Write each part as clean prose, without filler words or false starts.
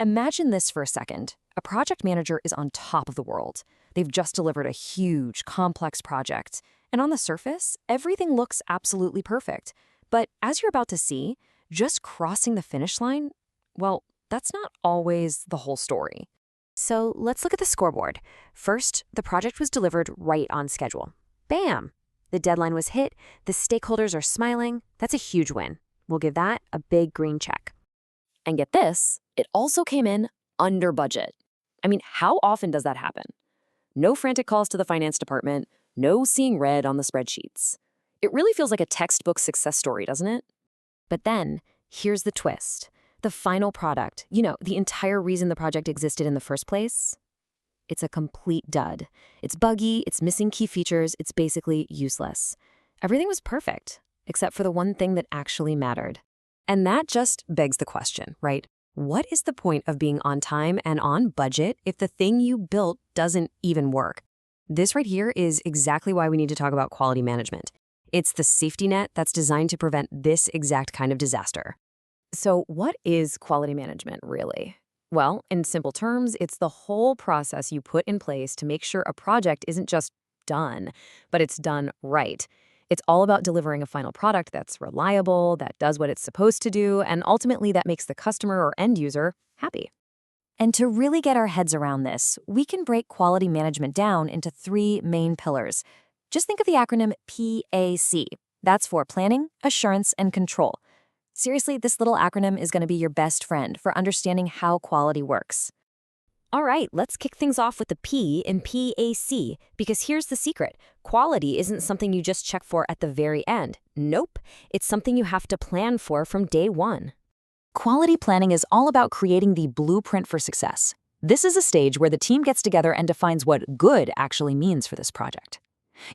Imagine this for a second. A project manager is on top of the world. They've just delivered a huge, complex project. And on the surface, everything looks absolutely perfect. But as you're about to see, just crossing the finish line, well, that's not always the whole story. So let's look at the scoreboard. First, the project was delivered right on schedule. Bam! The deadline was hit, the stakeholders are smiling. That's a huge win. We'll give that a big green check. And get this, it also came in under budget. I mean, how often does that happen? No frantic calls to the finance department, no seeing red on the spreadsheets. It really feels like a textbook success story, doesn't it? But then, here's the twist. The final product, the entire reason the project existed in the first place, it's a complete dud. It's buggy, it's missing key features, it's basically useless. Everything was perfect, except for the one thing that actually mattered. And that just begs the question, right? What is the point of being on time and on budget if the thing you built doesn't even work? This right here is exactly why we need to talk about quality management. It's the safety net that's designed to prevent this exact kind of disaster. So what is quality management really? Well, in simple terms, it's the whole process you put in place to make sure a project isn't just done, but it's done right. It's all about delivering a final product that's reliable, that does what it's supposed to do, and ultimately that makes the customer or end user happy. And to really get our heads around this, we can break quality management down into three main pillars. Just think of the acronym PAC. That's for Planning, Assurance, and Control. Seriously, this little acronym is going to be your best friend for understanding how quality works. All right, let's kick things off with the P in PAC, because here's the secret. Quality isn't something you just check for at the very end. Nope, it's something you have to plan for from day one. Quality planning is all about creating the blueprint for success. This is a stage where the team gets together and defines what good actually means for this project.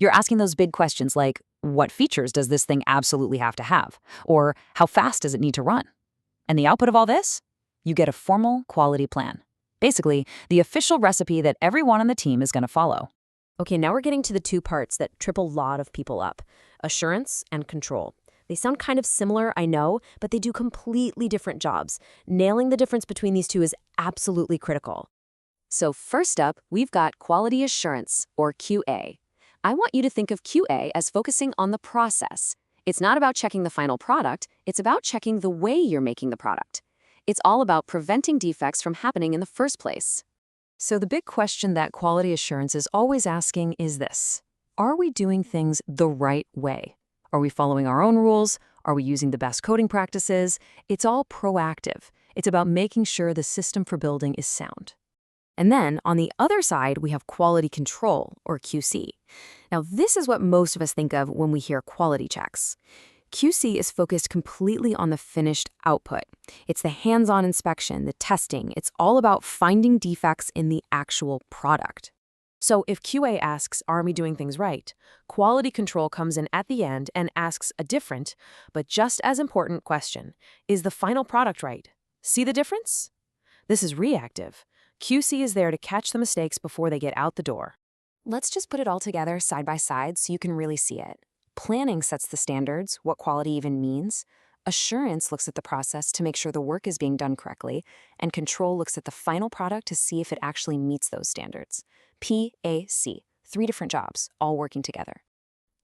You're asking those big questions like, what features does this thing absolutely have to have? Or how fast does it need to run? And the output of all this? You get a formal quality plan. Basically, the official recipe that everyone on the team is going to follow. Okay, now we're getting to the two parts that trip a lot of people up: assurance and control. They sound kind of similar, I know, but they do completely different jobs. Nailing the difference between these two is absolutely critical. So first up, we've got quality assurance, or QA. I want you to think of QA as focusing on the process. It's not about checking the final product, it's about checking the way you're making the product. It's all about preventing defects from happening in the first place. So the big question that quality assurance is always asking is this: are we doing things the right way? Are we following our own rules? Are we using the best coding practices? It's all proactive. It's about making sure the system for building is sound. And then, on the other side, we have quality control, or QC. Now, this is what most of us think of when we hear quality checks. QC is focused completely on the finished output. It's the hands-on inspection, the testing. It's all about finding defects in the actual product. So if QA asks, are we doing things right? Quality control comes in at the end and asks a different, but just as important question: is the final product right? See the difference? This is reactive. QC is there to catch the mistakes before they get out the door. Let's just put it all together side by side so you can really see it. Planning sets the standards, what quality even means. Assurance looks at the process to make sure the work is being done correctly. And control looks at the final product to see if it actually meets those standards. PAC, three different jobs, all working together.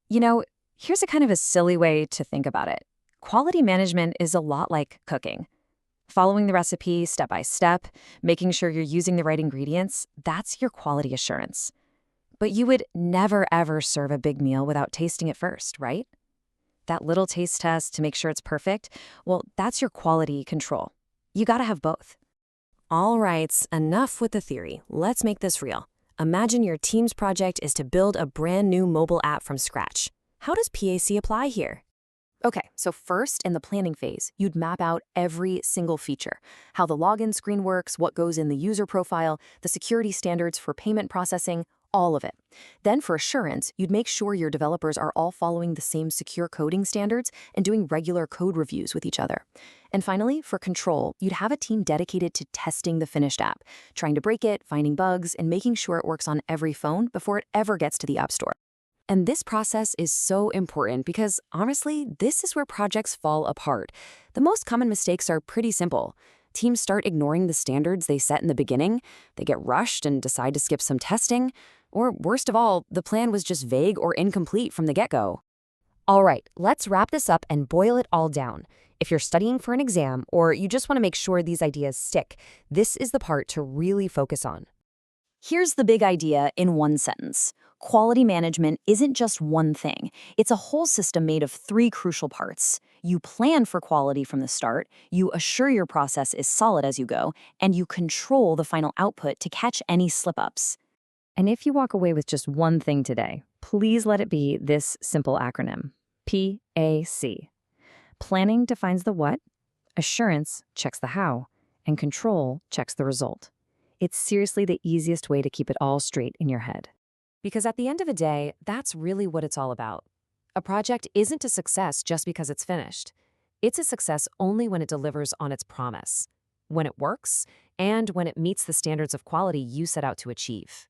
Here's a kind of a silly way to think about it. Quality management is a lot like cooking. Following the recipe step by step, making sure you're using the right ingredients, that's your quality assurance. But you would never, ever serve a big meal without tasting it first, right? That little taste test to make sure it's perfect, well, that's your quality control. You gotta have both. All right, enough with the theory. Let's make this real. Imagine your team's project is to build a brand new mobile app from scratch. How does PAC apply here? Okay, so first, in the planning phase, you'd map out every single feature: how the login screen works, what goes in the user profile, the security standards for payment processing, all of it. Then for assurance, you'd make sure your developers are all following the same secure coding standards and doing regular code reviews with each other. And finally, for control, you'd have a team dedicated to testing the finished app, trying to break it, finding bugs, and making sure it works on every phone before it ever gets to the App Store. And this process is so important because, honestly, this is where projects fall apart. The most common mistakes are pretty simple. Teams start ignoring the standards they set in the beginning, they get rushed and decide to skip some testing, or worst of all, the plan was just vague or incomplete from the get-go. All right, let's wrap this up and boil it all down. If you're studying for an exam or you just want to make sure these ideas stick, this is the part to really focus on. Here's the big idea in one sentence. Quality management isn't just one thing. It's a whole system made of three crucial parts. You plan for quality from the start, you assure your process is solid as you go, and you control the final output to catch any slip-ups. And if you walk away with just one thing today, please let it be this simple acronym. PAC. Planning defines the what, assurance checks the how, and control checks the result. It's seriously the easiest way to keep it all straight in your head. Because at the end of the day, that's really what it's all about. A project isn't a success just because it's finished. It's a success only when it delivers on its promise, when it works, and when it meets the standards of quality you set out to achieve.